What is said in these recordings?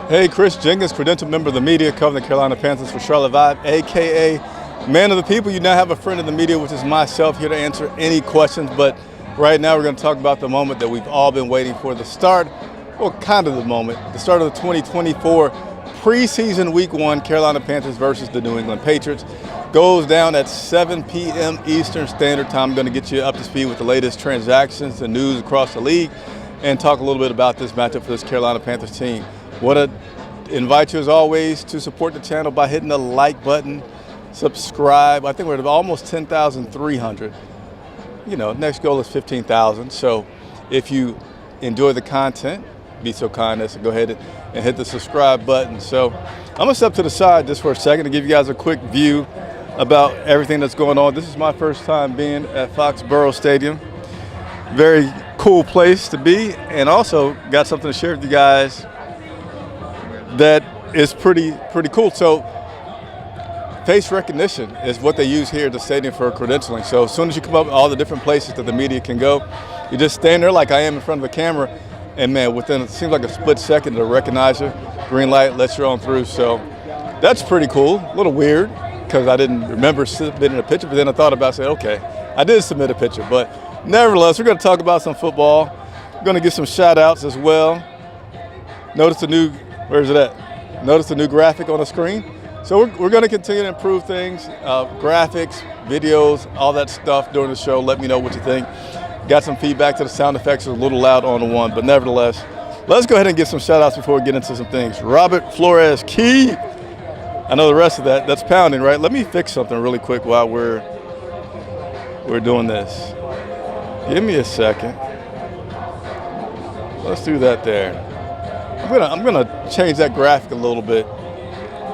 Hey, Chris Jenkins, credentialed member of the media, covering the Carolina Panthers for Charlotte Vibe, a.k.a. Man of the People. You now have a friend in the media, which is myself, here to answer any questions. But right now we're going to talk about the moment that we've all been waiting for, the start, well, kind of the moment, the start of the 2024 preseason Week 1, Carolina Panthers versus the New England Patriots. Goes down at 7 p.m. Eastern Standard Time. I'm going to get you up to speed with the latest transactions and news across the league and talk a little bit about this matchup for this Carolina Panthers team. Invite you as always to support the channel by hitting the like button, subscribe. I think we're at almost 10,300. You know, next goal is 15,000. So if you enjoy the content, be so kind as to go ahead and hit the subscribe button. So I'm gonna step to the side just for a second to give you guys a quick view about everything that's going on. This is my first time being at Foxborough Stadium. Very cool place to be, and also got something to share with you guys that is pretty cool. So face recognition is what they use here at the stadium for credentialing. So as soon as you come up all the different places that the media can go, you just stand there like I am in front of the camera, and man, within it seems like a split second to recognize you. Green light lets you on through. So that's pretty cool. A little weird because I didn't remember submitting a picture, but then I thought about saying, okay, I did submit a picture. But nevertheless, we're going to talk about some football. We're going to get some shout outs as well. Notice the new Where's it at? Notice the new graphic on the screen. So we're going to continue to improve things, graphics, videos, all that stuff during the show. Let me know what you think. Got some feedback to the sound effects, are a little loud on the one, but nevertheless, let's go ahead and get some shout outs before we get into some things. Robert Flores Key. I know the rest of that's pounding, right? Let me fix something really quick while we're doing this. Give me a second. Let's do that there. I'm gonna change that graphic a little bit,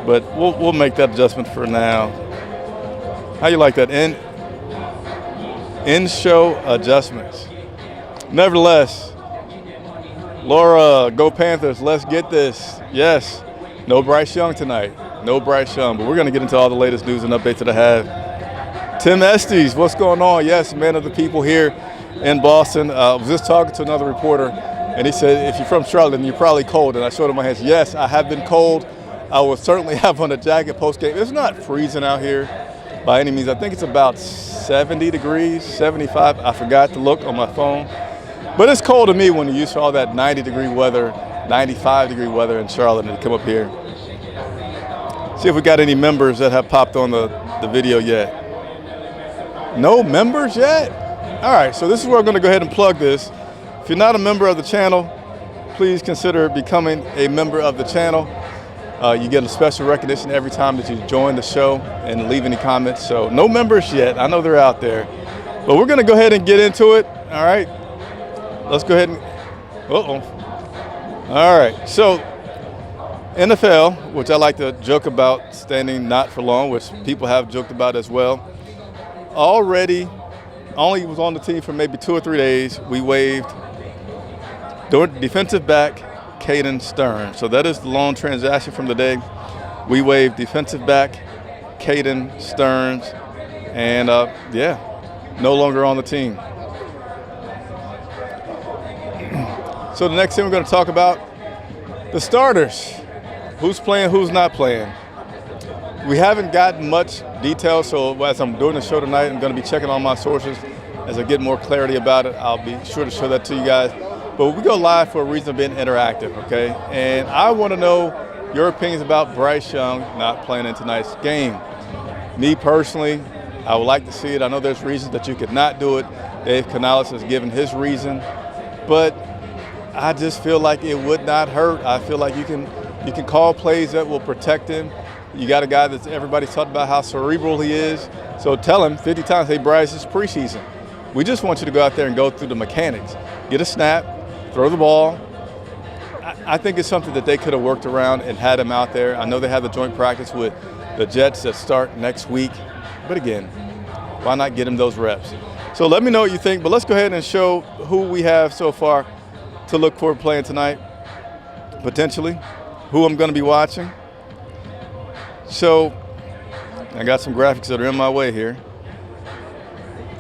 but we'll make that adjustment for now. How you like that? In-show adjustments. Nevertheless, Laura, go Panthers, let's get this. Yes, no Bryce Young tonight. No Bryce Young, but we're gonna get into all the latest news and updates that I have. Tim Estes, what's going on? Yes, man of the people here in Boston. I was just talking to another reporter, and he said, if you're from Charlotte, then you're probably cold. And I showed him my hands. Yes, I have been cold. I will certainly have on a jacket post-game. It's not freezing out here by any means. I think it's about 70 degrees, 75. I forgot to look on my phone. But it's cold to me when you're used to all that 90-degree weather, 95-degree weather in Charlotte, and to come up here. See if we got any members that have popped on the video yet. No members yet? All right, so this is where I'm going to go ahead and plug this. If you're not a member of the channel, please consider becoming a member of the channel. You get a special recognition every time that you join the show and leave any comments. So no members yet. I know they're out there. But we're going to go ahead and get into it. All right. Let's go ahead and all right. So NFL, which I like to joke about standing not for long, which people have joked about as well, only was on the team for maybe 2 or 3 days. We waived defensive back Caden Stearns. So that is the long transaction from the day. We waived defensive back Caden Stearns, and no longer on the team. So the next thing we're going to talk about, the starters. Who's playing, who's not playing. We haven't gotten much detail, so as I'm doing the show tonight, I'm going to be checking all my sources. As I get more clarity about it, I'll be sure to show that to you guys. But we go live for a reason of being interactive, okay? And I want to know your opinions about Bryce Young not playing in tonight's game. Me personally, I would like to see it. I know there's reasons that you could not do it. Dave Canales has given his reason. But I just feel like it would not hurt. I feel like you can call plays that will protect him. You got a guy that everybody's talking about how cerebral he is. So tell him 50 times, hey, Bryce, it's preseason. We just want you to go out there and go through the mechanics. Get a snap, throw the ball. I think it's something that they could have worked around and had him out there. I know they have the joint practice with the Jets that start next week. But again, why not get him those reps? So let me know what you think. But let's go ahead and show who we have so far to look for playing tonight, potentially, who I'm going to be watching. So I got some graphics that are in my way here.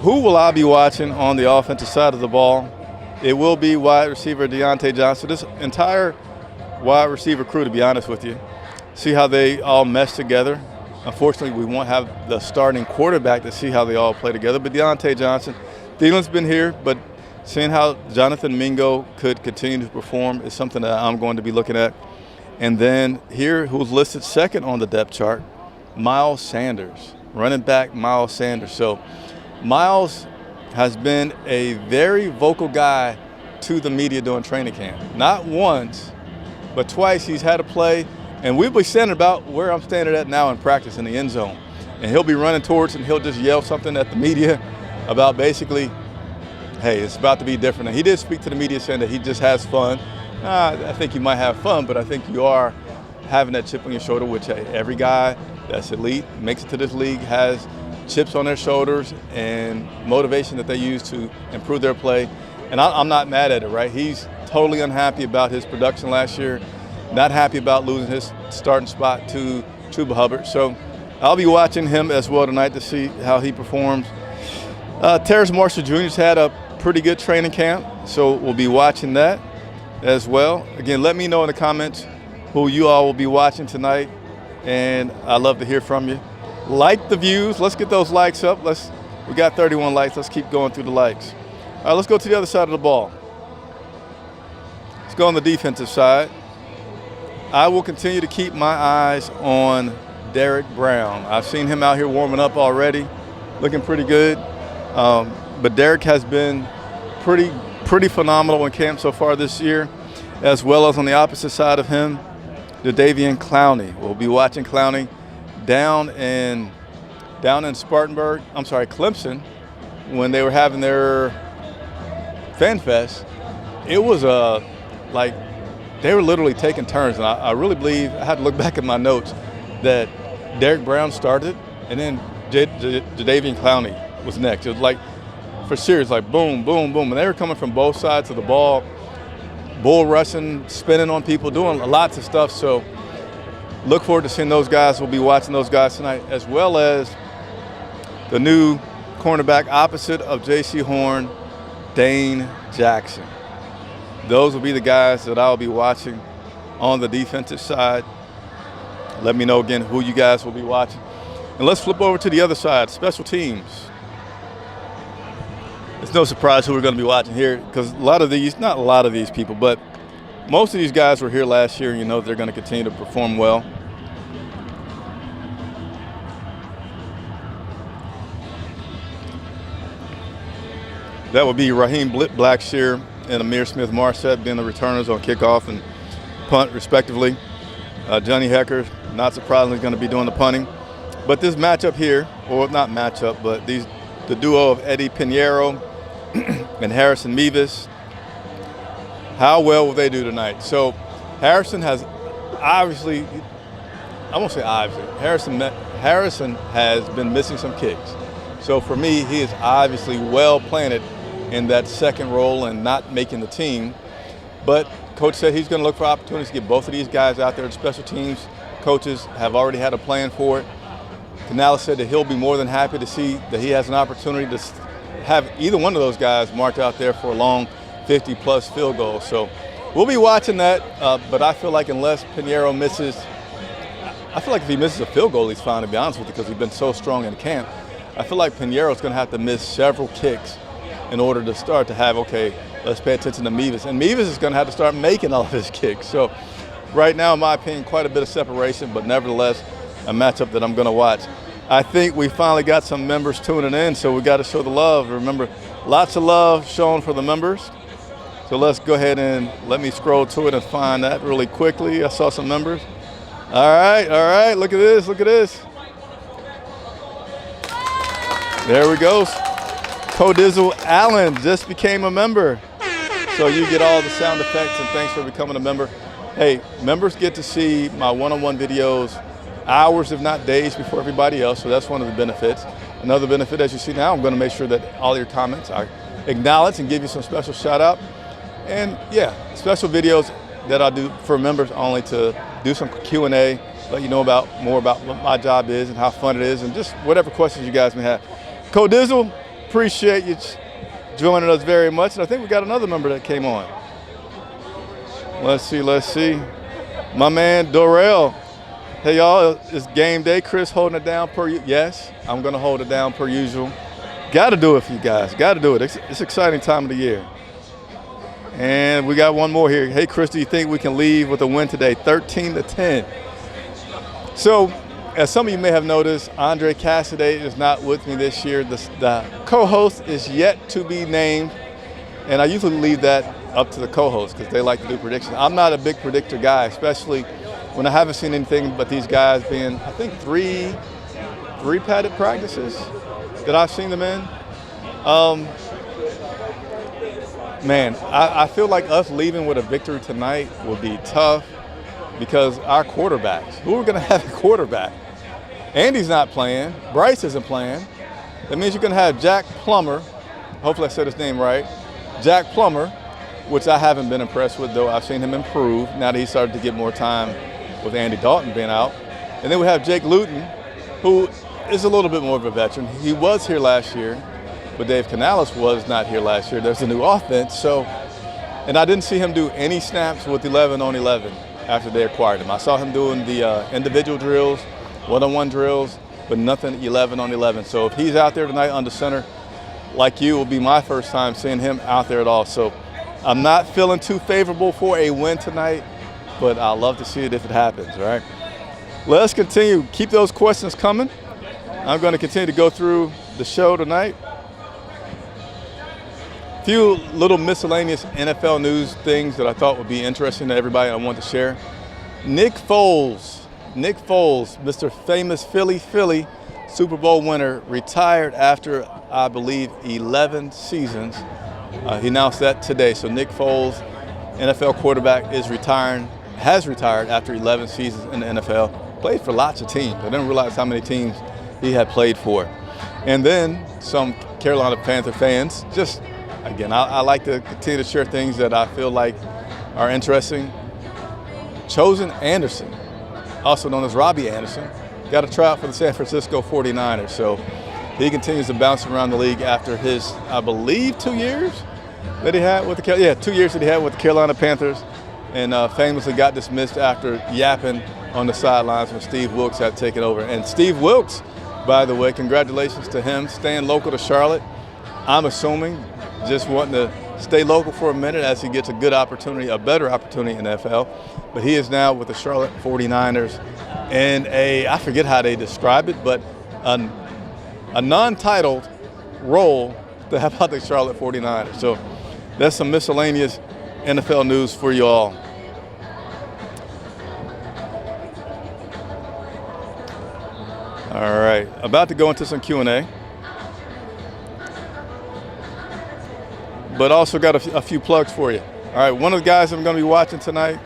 Who will I be watching on the offensive side of the ball? It will be wide receiver Deontay Johnson. This entire wide receiver crew, to be honest with you. See how they all mesh together. Unfortunately, we won't have the starting quarterback to see how they all play together. But Deontay Johnson, Thielen's been here, but seeing how Jonathan Mingo could continue to perform is something that I'm going to be looking at. And then here, who's listed second on the depth chart, Miles Sanders, running back Miles Sanders. So Miles has been a very vocal guy to the media during training camp. Not once, but twice he's had a play. And we'll be standing about where I'm standing at now in practice in the end zone. And he'll be running towards and he'll just yell something at the media about basically, hey, it's about to be different. And he did speak to the media saying that he just has fun. I think you might have fun, but I think you are having that chip on your shoulder, which every guy that's elite, makes it to this league, has chips on their shoulders and motivation that they use to improve their play. And I'm not mad at it, right? He's totally unhappy about his production last year. Not happy about losing his starting spot to Chuba Hubbard. So I'll be watching him as well tonight to see how he performs. Terrace Marshall Jr.'s had a pretty good training camp, so we'll be watching that as well. Again, let me know in the comments who you all will be watching tonight, and I'd love to hear from you. Like the views. Let's get those likes up. We got 31 likes. Let's keep going through the likes. All right, let's go to the other side of the ball. Let's go on the defensive side. I will continue to keep my eyes on Derrick Brown. I've seen him out here warming up already, looking pretty good. But Derrick has been pretty phenomenal in camp so far this year, as well as on the opposite side of him, Jadeveon Clowney. We'll be watching Clowney down in Clemson, when they were having their Fan Fest. It was they were literally taking turns, and I really believe, I had to look back at my notes, that Derrick Brown started, and then Jadeveon Clowney was next. It was like, for serious, like boom, boom, boom. And they were coming from both sides of the ball, bull rushing, spinning on people, doing lots of stuff. So look forward to seeing those guys. We'll be watching those guys tonight, as well as the new cornerback opposite of J.C. Horn, Dane Jackson. Those will be the guys that I'll be watching on the defensive side. Let me know again who you guys will be watching. And let's flip over to the other side, special teams. It's no surprise who we're going to be watching here, because not a lot of these people, but most of these guys were here last year, and you know they're going to continue to perform well. That would be Raheem Blackshear and Amir Smith-Marset being the returners on kickoff and punt, respectively. Johnny Hecker, not surprisingly, is going to be doing the punting. But this matchup here, or not matchup, but the duo of Eddie Pinheiro and Harrison Mevis, how well will they do tonight? So Harrison has obviously, I won't say obviously, Harrison has been missing some kicks. So for me, he is obviously well planted in that second role and not making the team. But coach said he's going to look for opportunities to get both of these guys out there. The special teams coaches have already had a plan for it. Canales said that he'll be more than happy to see that he has an opportunity to have either one of those guys marked out there for a long 50-plus field goal. So we'll be watching that, but I feel like unless Pinheiro misses, I feel like if he misses a field goal, he's fine, to be honest with you, because he's been so strong in camp. I feel like Pinheiro's going to have to miss several kicks in order to start to have, okay, let's pay attention to Mevis. And Mevis is going to have to start making all of his kicks. So right now, in my opinion, quite a bit of separation, but nevertheless, a matchup that I'm going to watch. I think we finally got some members tuning in, so we got to show the love. Remember, lots of love shown for the members. So let's go ahead and let me scroll to it and find that really quickly. I saw some members. All right, look at this, There we go. Codizzle Allen just became a member. So you get all the sound effects, and thanks for becoming a member. Hey, members get to see my one-on-one videos hours, if not days, before everybody else. So that's one of the benefits. Another benefit, as you see now, I'm going to make sure that all your comments are acknowledged and give you some special shout out. And yeah, special videos that I do for members only, to do some Q&A, let you know more about what my job is and how fun it is, and just whatever questions you guys may have. Codizzle, appreciate you joining us very much. And I think we got another member that came on. Let's see. My man, Dorrell. Hey, y'all, it's game day. Chris holding it down yes, I'm going to hold it down per usual. Got to do it for you guys. Got to do it. It's an exciting time of the year. And we got one more here. Hey, Chris, do you think we can leave with a win today? 13-10. So, as some of you may have noticed, Andre Cassidy is not with me this year. The co-host is yet to be named, and I usually leave that up to the co-host because they like to do predictions. I'm not a big predictor guy, especially when I haven't seen anything but these guys being, I think, three padded practices that I've seen them in. Man, I feel like us leaving with a victory tonight will be tough because our quarterbacks, who are going to have a quarterback? Andy's not playing. Bryce isn't playing. That means you're going to have Jack Plummer. Hopefully I said his name right. Jack Plummer, which I haven't been impressed with, though I've seen him improve now that he started to get more time with Andy Dalton being out. And then we have Jake Luton, who is a little bit more of a veteran. He was here last year, but Dave Canales was not here last year. There's a new offense, and I didn't see him do any snaps with 11 on 11 after they acquired him. I saw him doing the individual drills, one-on-one drills, but nothing 11 on 11. So if he's out there tonight under center, like you, will be my first time seeing him out there at all. So I'm not feeling too favorable for a win tonight, but I'll love to see it if it happens, right? Let's continue. Keep those questions coming. I'm going to continue to go through the show tonight. A few little miscellaneous NFL news things that I thought would be interesting to everybody I want to share. Nick Foles, Mr. Famous Philly Super Bowl winner, retired after, I believe, 11 seasons. He announced that today. So Nick Foles, NFL quarterback, has retired after 11 seasons in the NFL. Played for lots of teams. I didn't realize how many teams he had played for. And then some Carolina Panther fans, just, again, I like to continue to share things that I feel like are interesting. Chosen Anderson, also known as Robbie Anderson, got a tryout for the San Francisco 49ers. So he continues to bounce around the league after his, I believe, 2 years that he had with the 2 years that he had with the Carolina Panthers, and famously got dismissed after yapping on the sidelines when Steve Wilks had taken over. And Steve Wilks, by the way, congratulations to him, staying local to Charlotte. I'm assuming just wanting to stay local for a minute as he gets a good opportunity, a better opportunity in the NFL. But he is now with the Charlotte 49ers in I forget how they describe it, but a non-titled role to help out the Charlotte 49ers. So that's some miscellaneous NFL news for you all. All right, about to go into some Q&A. But also got a few plugs for you. All right, one of the guys I'm going to be watching tonight,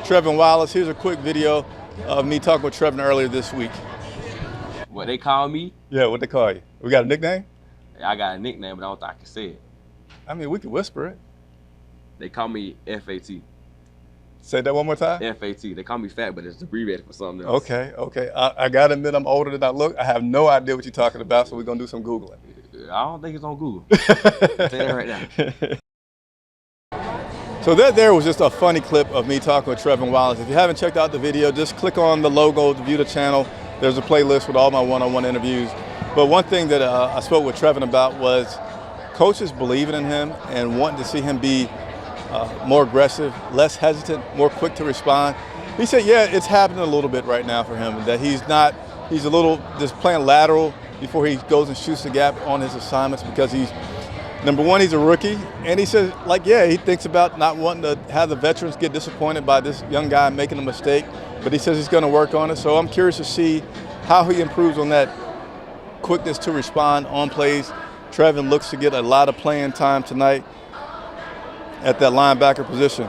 Trevin Wallace. Here's a quick video of me talking with Trevin earlier this week. What they call me? Yeah, what they call you? We got a nickname? I got a nickname, but I don't think I can say it. I mean, we can whisper it. They call me FAT. Say that one more time? FAT. They call me fat, but it's abbreviated for something else. Okay. I got to admit, I'm older than I look. I have no idea what you're talking about, so we're going to do some Googling. I don't think it's on Google. I'll say that right now. So that there was just a funny clip of me talking with Trevin Wallace. If you haven't checked out the video, just click on the logo to view the channel. There's a playlist with all my one-on-one interviews. But one thing that I spoke with Trevin about was coaches believing in him and wanting to see him be more aggressive, less hesitant, more quick to respond. He said, yeah, it's happening a little bit right now for him, that he's a little just playing lateral before he goes and shoots the gap on his assignments because number one, he's a rookie. And he says, he thinks about not wanting to have the veterans get disappointed by this young guy making a mistake, but he says he's going to work on it. So I'm curious to see how he improves on that quickness to respond on plays. Trevin looks to get a lot of playing time tonight at that linebacker position.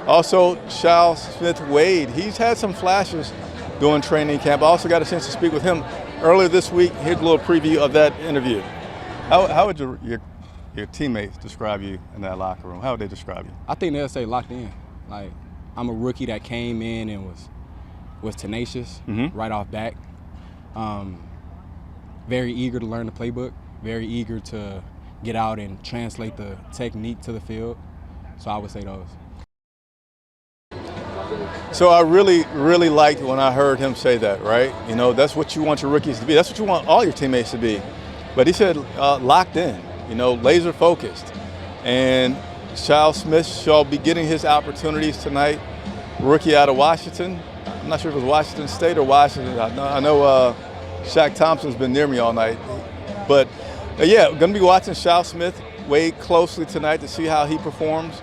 Also, Shao Smith-Wade, he's had some flashes during training camp. I also got a chance to speak with him earlier this week. Here's a little preview of that interview. How would your teammates describe you in that locker room? How would they describe you? I think they'll say locked in. Like, I'm a rookie that came in and was tenacious right off back. Very eager to learn the playbook, very eager to get out and translate the technique to the field. So I would say those. So I really, really liked when I heard him say that, right? You know, that's what you want your rookies to be. That's what you want all your teammates to be. But he said locked in, you know, laser focused. And Charles Smith shall be getting his opportunities tonight. Rookie out of Washington. I'm not sure if it was Washington State or Washington. I know Shaq Thompson's been near me all night. But yeah, we're going to be watching Charles Smith way closely tonight to see how he performs.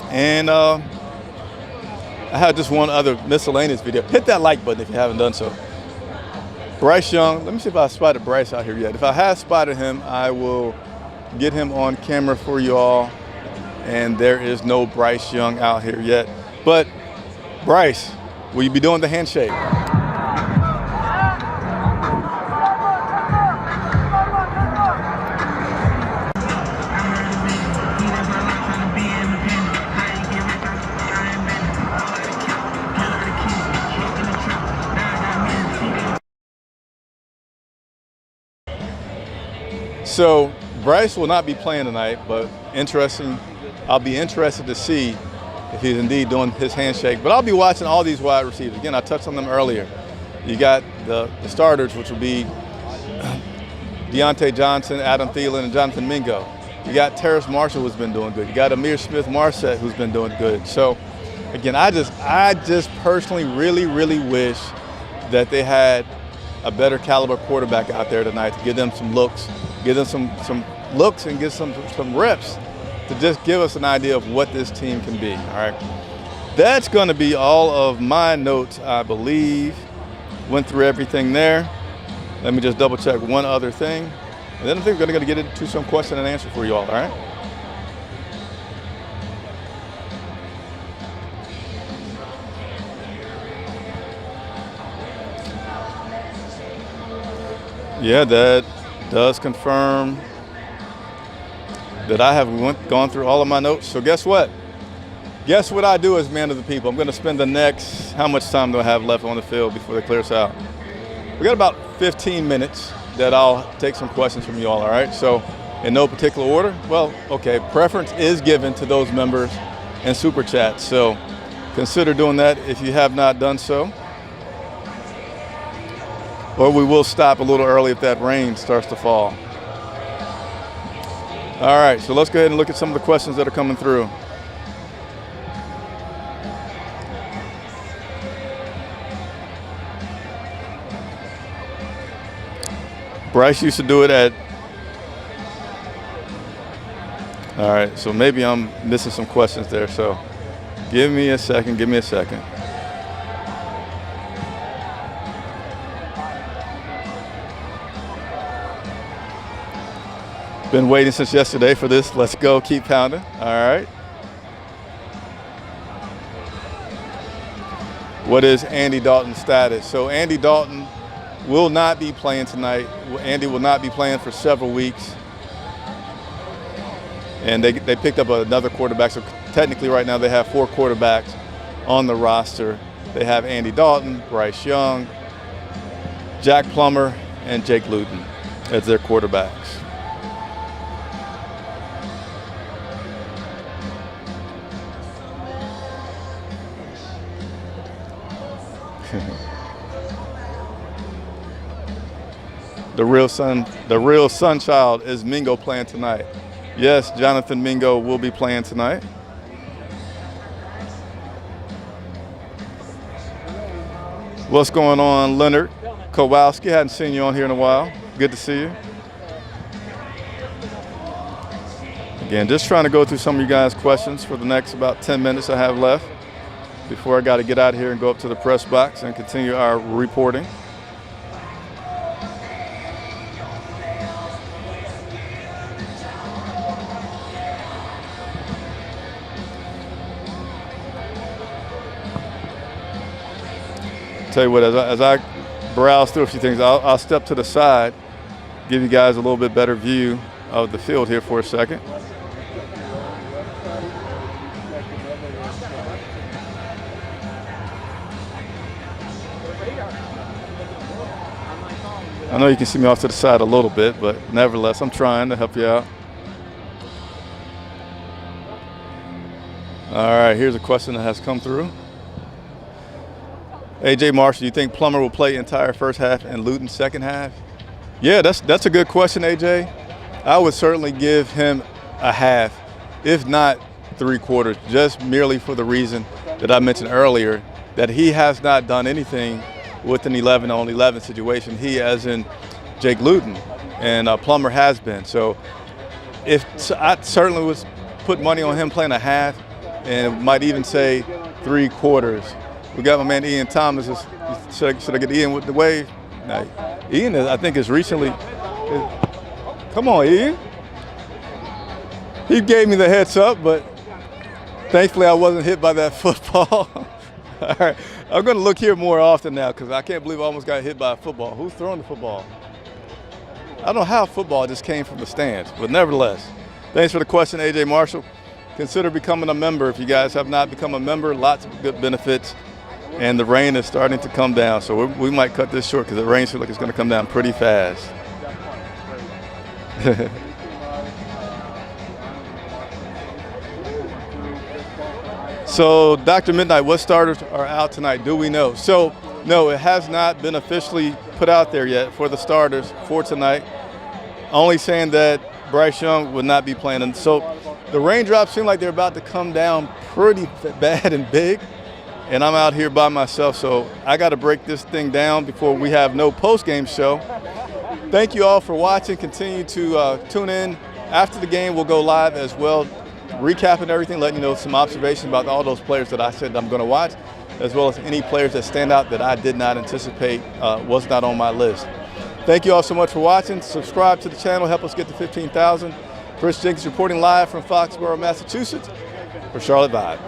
And I had just one other miscellaneous video. Hit that like button if you haven't done so. Bryce Young, let me see if I spotted Bryce out here yet. If I have spotted him, I will get him on camera for you all. And there is no Bryce Young out here yet. But Bryce, will you be doing the handshake? So Bryce will not be playing tonight, but I'll be interested to see if he's indeed doing his handshake. But I'll be watching all these wide receivers. Again, I touched on them earlier. You got the starters, which will be Deontay Johnson, Adam Thielen, and Jonathan Mingo. You got Terrace Marshall, who's been doing good. You got Amir Smith-Marset, who's been doing good. So, again, I just personally really, really wish that they had a better caliber quarterback out there tonight to give them some looks, and get some reps to just give us an idea of what this team can be, all right? That's going to be all of my notes, I believe. Went through everything there. Let me just double check one other thing. And then I think we're going to get into some question and answer for you all right? Yeah, that does confirm that I have gone through all of my notes. So guess what? Guess what I do as man of the people? I'm going to spend the next, how much time do I have left on the field before they clear us out? We got about 15 minutes that I'll take some questions from you all right? So in no particular order? Well, okay, preference is given to those members and Super Chat. So consider doing that if you have not done so. Or we will stop a little early if that rain starts to fall. All right, so let's go ahead and look at some of the questions that are coming through. Bryce used to do it at, all right, so maybe I'm missing some questions there, so give me a second. Been waiting since yesterday for this. Let's go, keep pounding. All right. What is Andy Dalton's status? So Andy Dalton will not be playing tonight. Andy will not be playing for several weeks. And they picked up another quarterback. So technically right now they have 4 quarterbacks on the roster. They have Andy Dalton, Bryce Young, Jack Plummer, and Jake Luton as their quarterbacks. The real sun child is Mingo playing tonight. Yes, Jonathan Mingo will be playing tonight. What's going on, Leonard Kowalski? Hadn't seen you on here in a while. Good to see you. Again, just trying to go through some of you guys' questions for the next about 10 minutes I have left before I got to get out of here and go up to the press box and continue our reporting. Tell you what, as I browse through a few things, I'll step to the side, give you guys a little bit better view of the field here for a second. I know you can see me off to the side a little bit, but nevertheless, I'm trying to help you out. All right, here's a question that has come through. AJ Marshall, do you think Plummer will play entire first half and Luton second half? Yeah, that's a good question, AJ. I would certainly give him a half, if not 3/4, just merely for the reason that I mentioned earlier, that he has not done anything with an 11-on-11 situation. He, as in Jake Luton, and Plummer has been. So I certainly would put money on him playing a half, and might even say 3/4. We got my man Ian Thomas. Should I get Ian with the wave? No. Ian, I think, is recently. Come on, Ian. He gave me the heads up, but thankfully I wasn't hit by that football. All right, I'm going to look here more often now because I can't believe I almost got hit by a football. Who's throwing the football? I don't know how football just came from the stands, but nevertheless, thanks for the question, AJ Marshall. Consider becoming a member if you guys have not become a member. Lots of good benefits, and the rain is starting to come down, so we might cut this short because the rain feels like it's going to come down pretty fast. So, Dr. Midnight, what starters are out tonight? Do we know? So, no, it has not been officially put out there yet for the starters for tonight. Only saying that Bryce Young would not be playing. And so, the raindrops seem like they're about to come down pretty bad and big. And I'm out here by myself, so I got to break this thing down before we have no post-game show. Thank you all for watching. Continue to tune in. After the game, we'll go live as well, recapping everything, letting you know some observations about all those players that I said I'm going to watch, as well as any players that stand out that I did not anticipate was not on my list. Thank you all so much for watching. Subscribe to the channel. Help us get to 15,000. Chris Jenkins reporting live from Foxborough, Massachusetts for Charlotte Vibe.